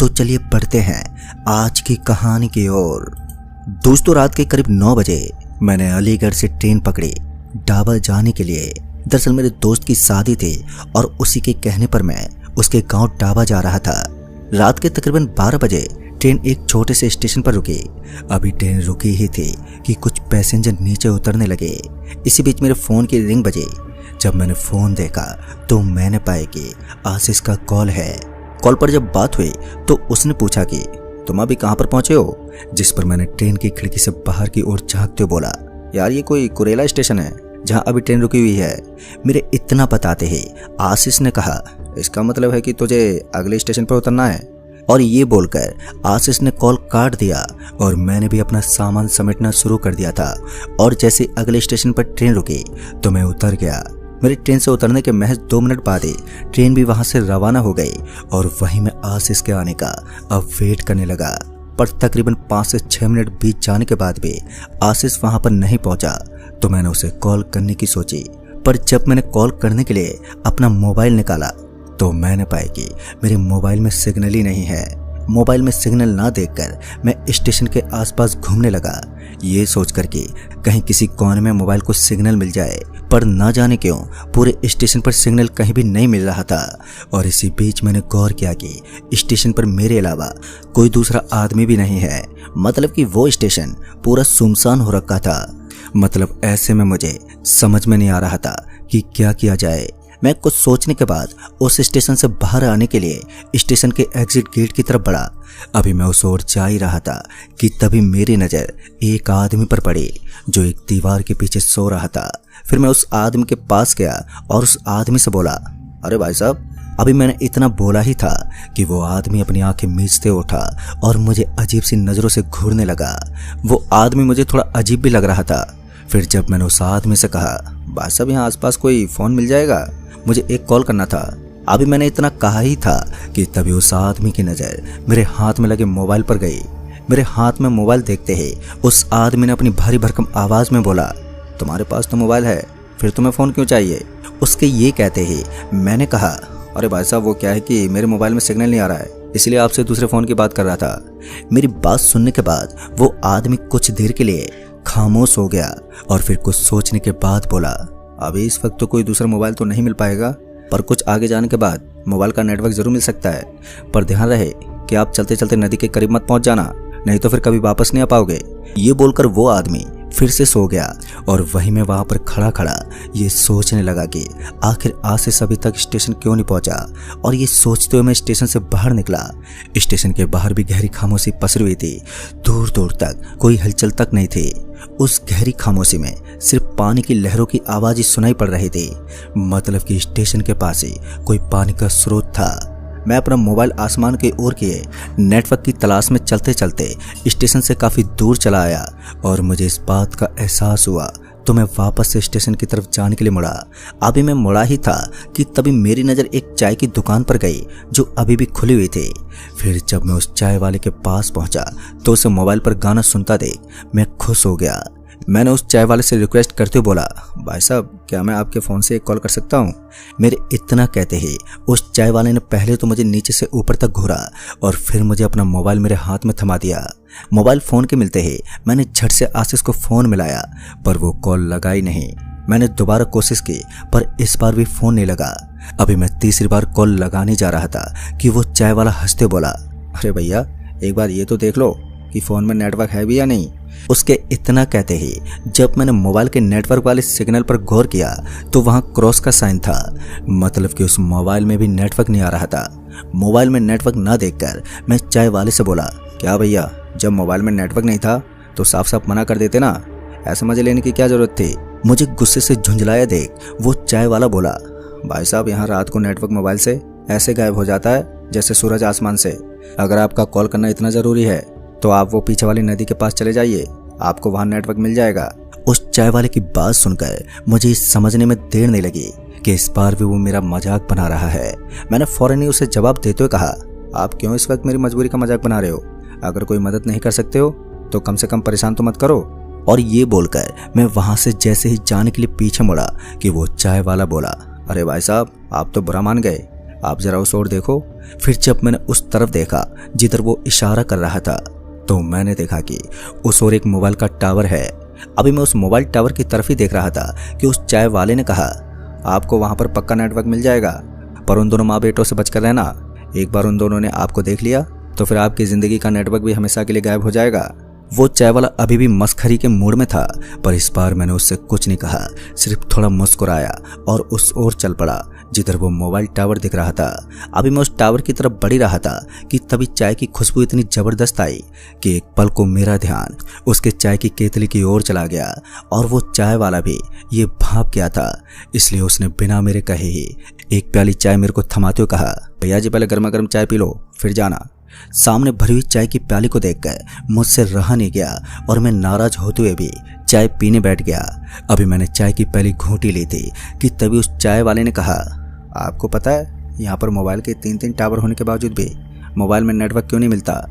तो चलिए बढ़ते हैं आज की कहानी की ओर। दोस्तों, रात के करीब 9 बजे मैंने अलीगढ़ से ट्रेन पकड़ी डाबा जाने के लिए। दरअसल मेरे दोस्त की शादी थी और उसी के कहने पर मैं उसके गांव डाबा जा रहा था। रात के तकरीबन 12 बजे ट्रेन एक छोटे से स्टेशन पर रुकी। अभी ट्रेन रुकी ही थी कि कुछ पैसेंजर नीचे उतरने लगे। इसी बीच मेरे फ़ोन की रिंग बजी। जब मैंने फ़ोन देखा तो मैंने पाया कि आशीष का कॉल है। कॉल पर जब बात हुई तो उसने पूछा कि तुम अभी कहाँ पर पहुँचे हो, जिस पर मैंने ट्रेन की खिड़की से बाहर की ओर झांकते हुए बोला, यार ये कोई कुरेला स्टेशन है जहाँ अभी ट्रेन रुकी हुई है। मेरे इतना बताते ही आशीष ने कहा, इसका मतलब है कि तुझे अगले स्टेशन पर उतरना है। और ये बोलकर आशीष ने कॉल काट दिया और मैंने भी अपना सामान समेटना शुरू कर दिया था। और जैसे अगले स्टेशन पर ट्रेन रुकी तो मैं उतर गया। मेरी ट्रेन से उतरने के महज 2 मिनट बाद ही ट्रेन भी वहां से रवाना हो गई और वहीं मैं आशीष के आने का अब वेट करने लगा। पर तकरीबन 5 से 6 मिनट बीत जाने के बाद भी आशीष वहां पर नहीं पहुंचा तो मैंने उसे कॉल करने की सोची। पर जब मैंने कॉल करने के लिए अपना मोबाइल निकाला तो मैंने पाया कि मेरे मोबाइल में सिग्नल ही नहीं है। मोबाइल में सिग्नल ना देखकर मैं स्टेशन के आसपास घूमने लगा, ये सोचकर कि कहीं किसी कोने में मोबाइल को सिग्नल मिल जाए। पर ना जाने क्यों पूरे स्टेशन पर सिग्नल कहीं भी नहीं मिल रहा था। और इसी बीच मैंने गौर किया कि स्टेशन पर मेरे अलावा कोई दूसरा आदमी भी नहीं है। मतलब कि वो स्टेशन पूरा सुनसान हो रखा था। मतलब ऐसे में मुझे समझ में नहीं आ रहा था कि क्या किया जाए। मैं कुछ सोचने के बाद उस स्टेशन से बाहर आने के लिए स्टेशन के एग्जिट गेट की तरफ बढ़ा। अभी मैं उस ओर जा ही रहा था कि तभी मेरी नज़र एक आदमी पर पड़ी जो एक दीवार के पीछे सो रहा था। फिर मैं उस आदमी के पास गया और उस आदमी से बोला, अरे भाई साहब। अभी मैंने इतना बोला ही था कि वो आदमी अपनी आंखें मीचते उठा और मुझे अजीब सी नज़रों से घूरने लगा। वो आदमी मुझे थोड़ा अजीब भी लग रहा था। फिर जब मैंने उस आदमी से कहा, भाई साहब यहाँ आसपास कोई फ़ोन मिल जाएगा, मुझे एक कॉल करना था। अभी मैंने इतना कहा ही था कि तभी उस आदमी की नज़र मेरे हाथ में लगे मोबाइल पर गई। मेरे हाथ में मोबाइल देखते ही उस आदमी ने अपनी भारी भरकम आवाज़ में बोला, तुम्हारे पास तो मोबाइल है, फिर तुम्हें फ़ोन क्यों चाहिए। उसके ये कहते ही मैंने कहा, अरे भाई साहब वो क्या है कि मेरे मोबाइल में सिग्नल नहीं आ रहा है, इसलिए आपसे दूसरे फ़ोन की बात कर रहा था। मेरी बात सुनने के बाद वो आदमी कुछ देर के लिए खामोश हो गया और फिर कुछ सोचने के बाद बोला, अभी इस वक्त तो कोई दूसरा मोबाइल तो नहीं मिल पाएगा, पर कुछ आगे जाने के बाद मोबाइल का नेटवर्क जरूर मिल सकता है। पर ध्यान रहे कि आप चलते चलते नदी के करीब मत पहुंच जाना, नहीं तो फिर कभी वापस नहीं आ पाओगे। ये बोलकर वो आदमी फिर से सो गया और वहीं मैं वहां पर खड़ा खड़ा ये सोचने लगा कि आखिर आशीष अभी तक स्टेशन क्यों नहीं पहुंचा। और ये सोचते हुए मैं स्टेशन से बाहर निकला। स्टेशन के बाहर भी गहरी खामोशी पसरी हुई थी। दूर दूर तक कोई हलचल तक नहीं थी। उस गहरी खामोशी में सिर्फ पानी की लहरों की आवाज ही सुनाई पड़ रही थी। मतलब कि स्टेशन के पास ही कोई पानी का स्रोत था। मैं अपना मोबाइल आसमान की ओर किए नेटवर्क की तलाश में चलते चलते स्टेशन से काफ़ी दूर चला आया और मुझे इस बात का एहसास हुआ तो मैं वापस से स्टेशन की तरफ जाने के लिए मुड़ा। अभी मैं मुड़ा ही था कि तभी मेरी नज़र एक चाय की दुकान पर गई जो अभी भी खुली हुई थी। फिर जब मैं उस चाय वाले के पास पहुंचा तो उसे मोबाइल पर गाना सुनता देख मैं खुश हो गया। मैंने उस चाय वाले से रिक्वेस्ट करते हुए बोला, भाई साहब क्या मैं आपके फ़ोन से एक कॉल कर सकता हूँ। मेरे इतना कहते ही उस चाय वाले ने पहले तो मुझे नीचे से ऊपर तक घूरा और फिर मुझे अपना मोबाइल मेरे हाथ में थमा दिया। मोबाइल फ़ोन के मिलते ही मैंने झट से आशीष को फ़ोन मिलाया पर वो कॉल लगा ही नहीं। मैंने दोबारा कोशिश की पर इस बार भी फ़ोन नहीं लगा। अभी मैं तीसरी बार कॉल लगाने जा रहा था कि वो चाय वाला हंसते बोला, अरे भैया एक बार ये तो देख लो कि फ़ोन में नेटवर्क है भी या नहीं। उसके इतना कहते ही जब मैंने मोबाइल के नेटवर्क वाले सिग्नल पर गौर किया तो वहां क्रॉस का साइन था। मतलब कि उस मोबाइल में भी नेटवर्क नहीं आ रहा था। मोबाइल में नेटवर्क ना देखकर मैं चाय वाले से बोला, क्या भैया जब मोबाइल में नेटवर्क नहीं था तो साफ साफ मना कर देते ना, ऐसे मजे लेने की क्या जरूरत थी। मुझे गुस्से से झुंझलाया देख वो चाय वाला बोला, भाई साहब यहाँ रात को नेटवर्क मोबाइल से ऐसे गायब हो जाता है जैसे सूरज आसमान से। अगर आपका कॉल करना इतना ज़रूरी है तो आप वो पीछे वाली नदी के पास चले जाइए, आपको वहाँ नेटवर्क मिल जाएगा। उस चाय वाले की बात सुनकर मुझे इस समझने में देर नहीं लगी कि इस बार भी वो मेरा मजाक बना रहा है। मैंने फौरन ही उसे जवाब देते हुए कहा, आप क्यों इस वक्त मेरी मजबूरी का मजाक बना रहे हो। अगर कोई मदद नहीं कर सकते हो तो कम से कम परेशान तो मत करो। और ये बोलकर मैं वहाँ से जैसे ही जाने के लिए पीछे मुड़ा कि वो चाय वाला बोला, अरे भाई साहब आप तो बुरा मान गए। आप जरा उस ओर देखो। फिर जब मैंने उस तरफ देखा जिधर वो इशारा कर रहा था, तो मैंने देखा कि उस ओर एक मोबाइल का टावर है। अभी मैं उस मोबाइल टावर की तरफ ही देख रहा था कि उस चाय वाले ने कहा, आपको वहां पर पक्का नेटवर्क मिल जाएगा, पर उन दोनों माँ बेटों से बचकर रहना। एक बार उन दोनों ने आपको देख लिया तो फिर आपकी जिंदगी का नेटवर्क भी हमेशा के लिए गायब हो जाएगा। वो चाय वाला अभी भी मस्खरी के मूड में था, पर इस बार मैंने उससे कुछ नहीं कहा, सिर्फ थोड़ा मुस्कुराया और उस ओर चल पड़ा जिधर वो मोबाइल टावर दिख रहा था। अभी मैं उस टावर की तरफ बढ़ रहा था कि तभी चाय की खुशबू इतनी जबरदस्त आई कि एक पल को मेरा ध्यान उसके चाय की केतली की ओर चला गया और वो चाय वाला भी ये भाप गया था। इसलिए उसने बिना मेरे कहे ही एक प्याली चाय मेरे को थमाते हुए कहा, भैया जी पहले गर्मा गर्म चाय पी लो फिर जाना। सामने भरी हुई चाय की प्याली को देखकर मुझसे रहा नहीं गया और मैं नाराज होते हुए भी चाय पीने बैठ गया। अभी मैंने चाय की पहली घूंटी ली थी कि तभी उस चाय वाले ने कहा, आपको पता है यहाँ पर मोबाइल के 3-3 टावर होने के बावजूद भी मोबाइल में नेटवर्क क्यों नहीं मिलता?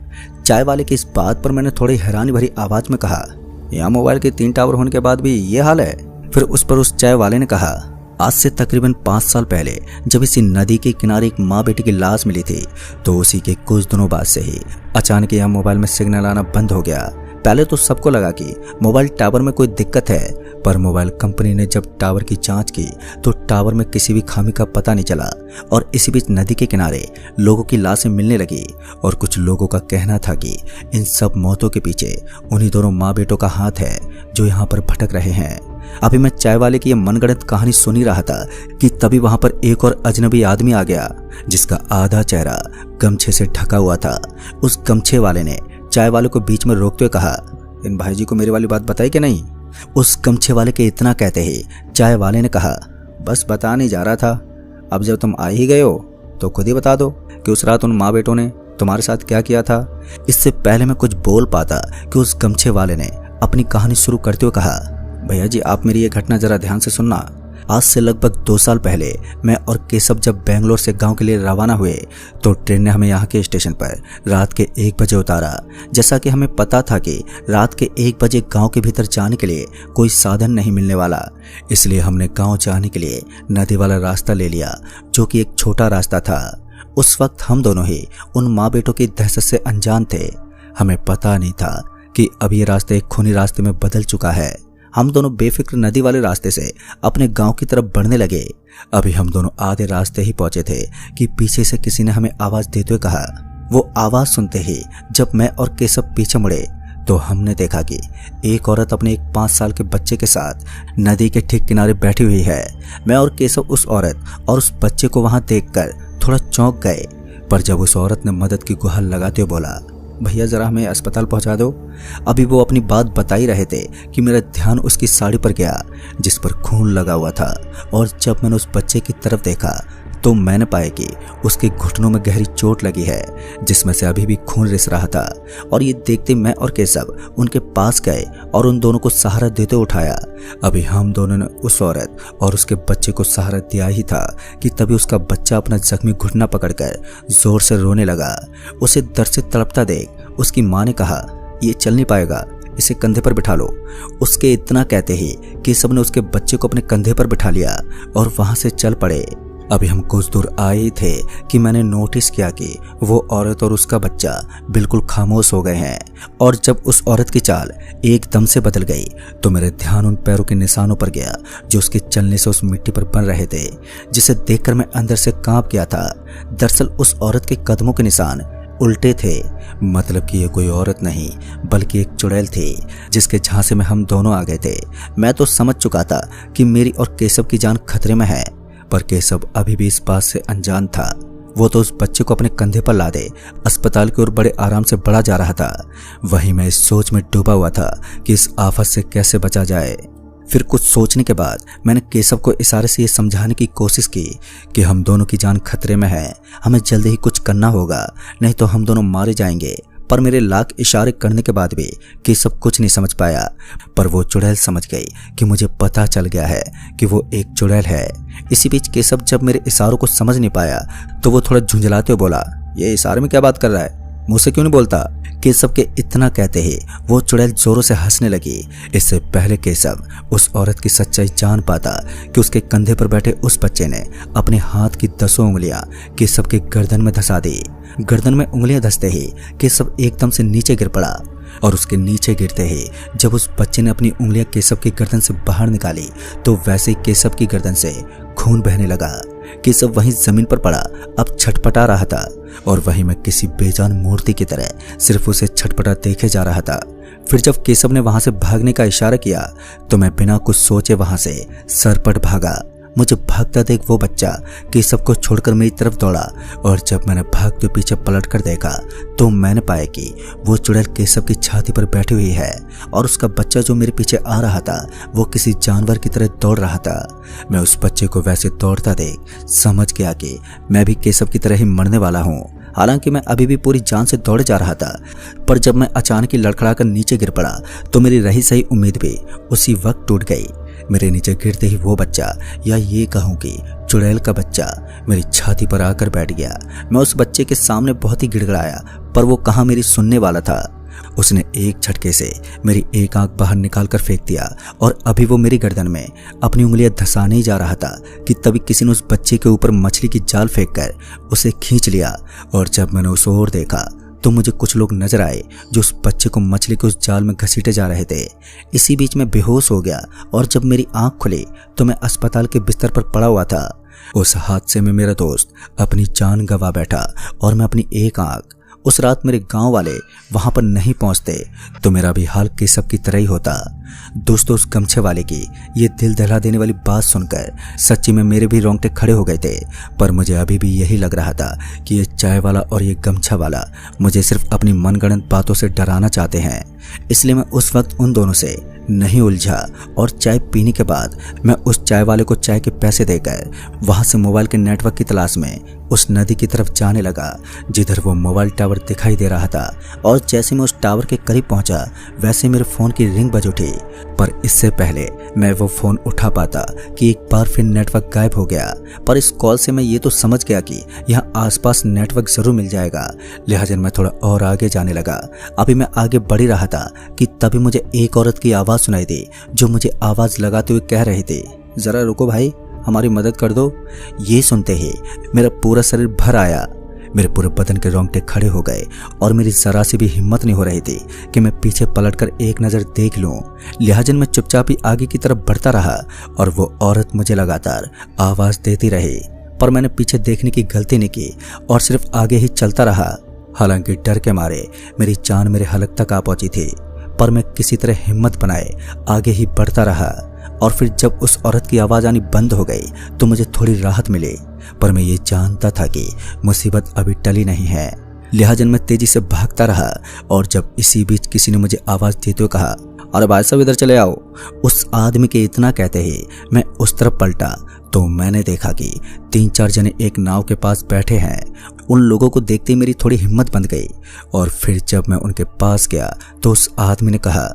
चाय वाले की इस बात पर मैंने थोड़ी हैरानी भरी आवाज में कहा, यहाँ मोबाइल के 3 टावर होने के बाद भी ये हाल है? फिर उस पर उस चाय वाले ने कहा, आज से तकरीबन 5 साल पहले जब इसी नदी के किनारे एक माँ बेटी की लाश मिली थी, तो उसी के कुछ दिनों बाद से ही अचानक यहाँ मोबाइल में सिग्नल आना बंद हो गया। पहले तो सबको लगा कि मोबाइल टावर में कोई दिक्कत है, पर मोबाइल कंपनी ने जब टावर की जांच की तो टावर में किसी भी खामी का पता नहीं चला और इसी बीच नदी के किनारे लोगों की लाशें मिलने लगी और कुछ लोगों का कहना था कि इन सब मौतों के पीछे उन्हीं दोनों माँ बेटों का हाथ है जो यहाँ पर भटक रहे हैं। अभी मैं चाय वाले की यह मनगढ़ंत कहानी सुन ही रहा था कि तभी वहां पर एक और अजनबी आदमी आ गया जिसका आधा चेहरा गमछे से ढका हुआ था। उस गमछे वाले ने चाय वाले को बीच में रोकते हुए कहा, इन भाई जी को मेरी वाली बात बताई कि नहीं? उस गमछे वाले के इतना कहते ही चाय वाले ने कहा, बस बता नहीं जा रहा था, अब जब तुम आ ही गए हो तो खुद ही बता दो कि उस रात उन माँ बेटों ने तुम्हारे साथ क्या किया था। इससे पहले मैं कुछ बोल पाता कि उस गमछे वाले ने अपनी कहानी शुरू करते हुए कहा, भैया जी आप मेरी ये घटना जरा ध्यान से सुनना। आज से लगभग 2 साल पहले मैं और केशव जब बेंगलोर से गांव के लिए रवाना हुए तो ट्रेन ने हमें यहाँ के स्टेशन पर रात के 1 बजे उतारा। जैसा कि हमें पता था कि रात के 1 बजे गांव के भीतर जाने के लिए कोई साधन नहीं मिलने वाला, इसलिए हमने गांव जाने के लिए नदी वाला रास्ता ले लिया जो कि एक छोटा रास्ता था। उस वक्त हम दोनों ही उन माँ बेटों की दहशत से अनजान थे। हमें पता नहीं था कि अब ये रास्ते एक खूनी रास्ते में बदल चुका है। हम दोनों बेफिक्र नदी वाले रास्ते से अपने गांव की तरफ बढ़ने लगे। अभी हम दोनों आधे रास्ते ही पहुंचे थे कि पीछे से किसी ने हमें आवाज देते हुए कहा। वो आवाज सुनते ही जब मैं और केशव पीछे मुड़े तो हमने देखा कि एक औरत अपने एक 5 साल के बच्चे के साथ नदी के ठीक किनारे बैठी हुई है। मैं और केशव उस औरत और उस बच्चे को वहां देखकर थोड़ा चौंक गए, पर जब उस औरत ने मदद की गुहार लगाते हुए बोला, भैया जरा हमें अस्पताल पहुंचा दो। अभी वो अपनी बात बता ही रहे थे कि मेरा ध्यान उसकी साड़ी पर गया जिस पर खून लगा हुआ था, और जब मैंने उस बच्चे की तरफ देखा तो मैंने पाया कि उसके घुटनों में गहरी चोट लगी है जिसमें से अभी भी खून रिस रहा था। और ये देखते मैं और केशव उनके पास गए और उन दोनों को सहारा देते उठाया। अभी हम दोनों ने उस औरत और उसके बच्चे को सहारा दिया ही था कि तभी उसका बच्चा अपना जख्मी घुटना पकड़कर जोर से रोने लगा। उसे दर्द से तड़पता देख उसकी माँ ने कहा, ये चल नहीं पाएगा, इसे कंधे पर बिठा लो। उसके इतना कहते ही केशव ने उसके बच्चे को अपने कंधे पर बिठा लिया और वहां से चल पड़े। अभी हम कुछ दूर आए ही थे कि मैंने नोटिस किया कि वो औरत और उसका बच्चा बिल्कुल खामोश हो गए हैं, और जब उस औरत की चाल एकदम से बदल गई तो मेरे ध्यान उन पैरों के निशानों पर गया जो उसके चलने से उस मिट्टी पर बन रहे थे, जिसे देखकर मैं अंदर से कांप गया था। दरअसल उस औरत के कदमों के निशान उल्टे थे, मतलब कि ये कोई औरत नहीं बल्कि एक चुड़ैल थी जिसके झांसे में हम दोनों आ गए थे। मैं तो समझ चुका था कि मेरी और केशव की जान खतरे में है, पर केशव अभी भी इस बात से अनजान था। वो तो उस बच्चे को अपने कंधे पर लादे अस्पताल की ओर बड़े आराम से बढ़ा जा रहा था। वहीं मैं इस सोच में डूबा हुआ था कि इस आफत से कैसे बचा जाए। फिर कुछ सोचने के बाद मैंने केशव को इशारे से ये समझाने की कोशिश की कि हम दोनों की जान खतरे में है, हमें जल्दी ही कुछ करना होगा, नहीं तो हम दोनों मारे जाएंगे। पर मेरे लाख इशारे करने के बाद भी केशव कुछ नहीं समझ पाया, पर वो चुड़ैल समझ गई कि मुझे पता चल गया है कि वो एक चुड़ैल है। इसी बीच केशव जब मेरे इशारों को समझ नहीं पाया तो वो थोड़ा झुंझलाते हुए बोला, ये इशारे में क्या बात कर रहा है? मुझसे क्यों नहीं बोलता? केशव के इतना कहते ही वो चुड़ैल जोरों से हंसने लगी। इससे पहले केशव उस औरत की सच्चाई जान पाता कि उसके कंधे पर बैठे उस बच्चे ने अपने हाथ की 10 उंगलियां केशव के गर्दन में धंसा दी। गर्दन में उंगलियां धंसते ही केशव एकदम से नीचे गिर पड़ा और उसके नीचे गिरते ही जब उस बच्चे ने अपनी उंगलियां केशव की गर्दन से बाहर निकाली तो वैसे ही केशव की गर्दन से खून बहने लगा। केशव वहीं जमीन पर पड़ा अब छटपटा रहा था और वहीं मैं किसी बेजान मूर्ति की तरह सिर्फ उसे छटपटा देखे जा रहा था। फिर जब केशव ने वहां से भागने का इशारा किया तो मैं बिना कुछ सोचे वहां से सरपट भागा। मुझे भागता देख वो बच्चा केशव को छोड़कर मेरी तरफ दौड़ा और जब मैंने भागते पीछे पलटकर देखा तो मैंने पाया कि वो चुड़ैल केशव की छाती पर बैठी हुई है और उसका बच्चा जो मेरे पीछे आ रहा था वो किसी जानवर की तरह दौड़ रहा था। मैं उस बच्चे को वैसे दौड़ता देख समझ गया कि मैं भी केशव की तरह ही मरने वाला हूँ। हालांकि मैं अभी भी पूरी जान से दौड़े जा रहा था, पर जब मैं अचानक ही लड़खड़ाकर नीचे गिर पड़ा तो मेरी रही सही उम्मीद भी उसी वक्त टूट गई। मेरे नीचे गिरते ही वो बच्चा, या ये कहूँ कि चुड़ैल का बच्चा, मेरी छाती पर आकर बैठ गया। मैं उस बच्चे के सामने बहुत ही गिड़गिड़ाया, पर वो कहाँ मेरी सुनने वाला था। उसने एक झटके से मेरी एक आंख बाहर निकालकर फेंक दिया और अभी वो मेरी गर्दन में अपनी उंगलियां धंसाने ही जा रहा था कि तभी किसी ने उस बच्चे के ऊपर मछली की जाल फेंककर उसे खींच लिया। और जब मैंने उस ओर देखा तो मुझे कुछ लोग नजर आए जो उस बच्चे को मछली के उस जाल में घसीटे जा रहे थे। इसी बीच मैं बेहोश हो गया और जब मेरी आंख खुली तो मैं अस्पताल के बिस्तर पर पड़ा हुआ था। उस हादसे में मेरा दोस्त अपनी जान गंवा बैठा और मैं अपनी एक आंख। उस रात मेरे गांव वाले वहां पर नहीं पहुंचते तो मेरा भी हाल केशव की तरह ही होता। दोस्तों, उस गमछे वाले की ये दिल दहला देने वाली बात सुनकर सच्ची में मेरे भी रोंगटे खड़े हो गए थे, पर मुझे अभी भी यही लग रहा था कि ये चाय वाला और ये गमछा वाला मुझे सिर्फ अपनी मनगढ़ंत बातों से डराना चाहते हैं। इसलिए मैं उस वक्त उन दोनों से नहीं उलझा और चाय पीने के बाद मैं उस चाय वाले को चाय के पैसे देकर वहां से मोबाइल के नेटवर्क की तलाश में उस नदी की तरफ जाने लगा जिधर वो मोबाइल टावर दिखाई दे रहा था। और जैसे मैं उस टावर के करीब पहुंचा वैसे मेरे फोन की रिंग बज उठी, पर इससे पहले मैं वो फोन उठा पाता कि एक बार फिर नेटवर्क गायब हो गया। पर इस कॉल से मैं ये तो समझ गया कि यहाँ आसपास नेटवर्क जरूर मिल जाएगा, लिहाजा मैं थोड़ा और आगे जाने लगा। अभी मैं आगे बढ़ ही रहा था कि तभी मुझे एक औरत की आवाज सुनाई दी जो मुझे आवाज लगाते हुए कह रही थी, जरा रुको भाई, हमारी मदद कर दो। ये सुनते ही मेरा पूरा शरीर भर आया, मेरे पूरे बदन के रोंगटे खड़े हो गए और मेरी जरा सी भी हिम्मत नहीं हो रही थी कि मैं पीछे पलटकर एक नजर देख लूं। लिहाजा मैं चुपचाप ही आगे की तरफ बढ़ता रहा और वो औरत मुझे लगातार आवाज देती रही, पर मैंने पीछे देखने की गलती नहीं की और सिर्फ आगे ही चलता रहा। हालांकि डर के मारे मेरी जान मेरे हलक तक आ पहुंची थी, पर मैं किसी तरह हिम्मत बनाए आगे ही बढ़ता रहा। और फिर जब उस औरत की आवाज आनी बंद हो गई तो मुझे थोड़ी राहत मिली, पर मैं ये जानता था कि मुसीबत अभी टली नहीं है। लिहाजा मैं तेजी से भागता रहा और जब इसी बीच किसी ने मुझे आवाज देते हुए कहा, अरे भाई साहब इधर चले आओ। उस आदमी के इतना कहते ही मैं उस तरफ पलटा तो मैंने देखा कि 3-4 जने एक नाव के पास बैठे हैं। उन लोगों को देखते ही मेरी थोड़ी हिम्मत बंध गई और फिर जब मैं उनके पास गया तो उस आदमी ने कहा,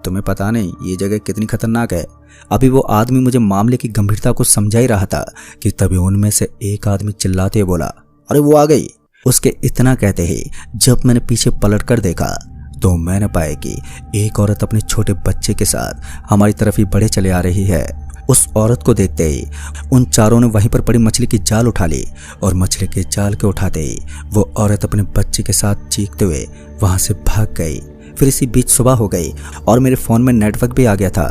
तुम्हें पता नहीं ये जगह कितनी खतरनाक है। अभी वो आदमी मुझे मामले की गंभीरता को समझा ही रहा था कि तभी उनमें से एक आदमी चिल्लाते बोला, अरे वो आ गई। उसके इतना कहते ही जब मैंने पीछे पलटकर देखा तो मैंने पाया कि एक औरत अपने छोटे बच्चे के साथ हमारी तरफ ही बढ़े चले आ रही है। उस औरत को देखते ही उन चारों ने वहीं पर पड़ी मछली की जाल उठा ली और मछली के जाल के उठाते ही वो औरत अपने बच्चे के साथ चीखते हुए वहां से भाग गई। फिर इसी बीच सुबह हो गई और मेरे फोन में नेटवर्क भी आ गया था।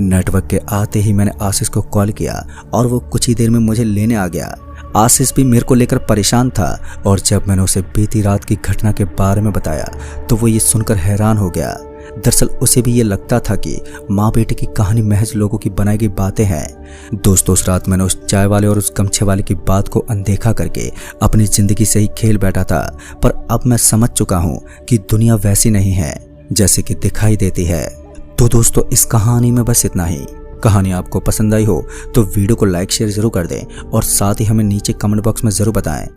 नेटवर्क के आते ही मैंने आशीष को कॉल किया और वो कुछ ही देर में मुझे लेने आ गया। आशीष भी मेरे को लेकर परेशान था और जब मैंने उसे बीती रात की घटना के बारे में बताया तो वो ये सुनकर हैरान हो गया। दरअसल उसे भी ये लगता था कि माँ बेटे की कहानी महज लोगों की बनाई गई बातें हैं। दोस्तों, उस रात मैंने उस चाय वाले और उस गमछे वाले की बात को अनदेखा करके अपनी जिंदगी से ही खेल बैठा था, पर अब मैं समझ चुका हूँ कि दुनिया वैसी नहीं है जैसे कि दिखाई देती है। तो दोस्तों, इस कहानी में बस इतना ही। कहानी आपको पसंद आई हो तो वीडियो को लाइक शेयर जरूर कर दें और साथ ही हमें नीचे कमेंट बॉक्स में जरूर बताएं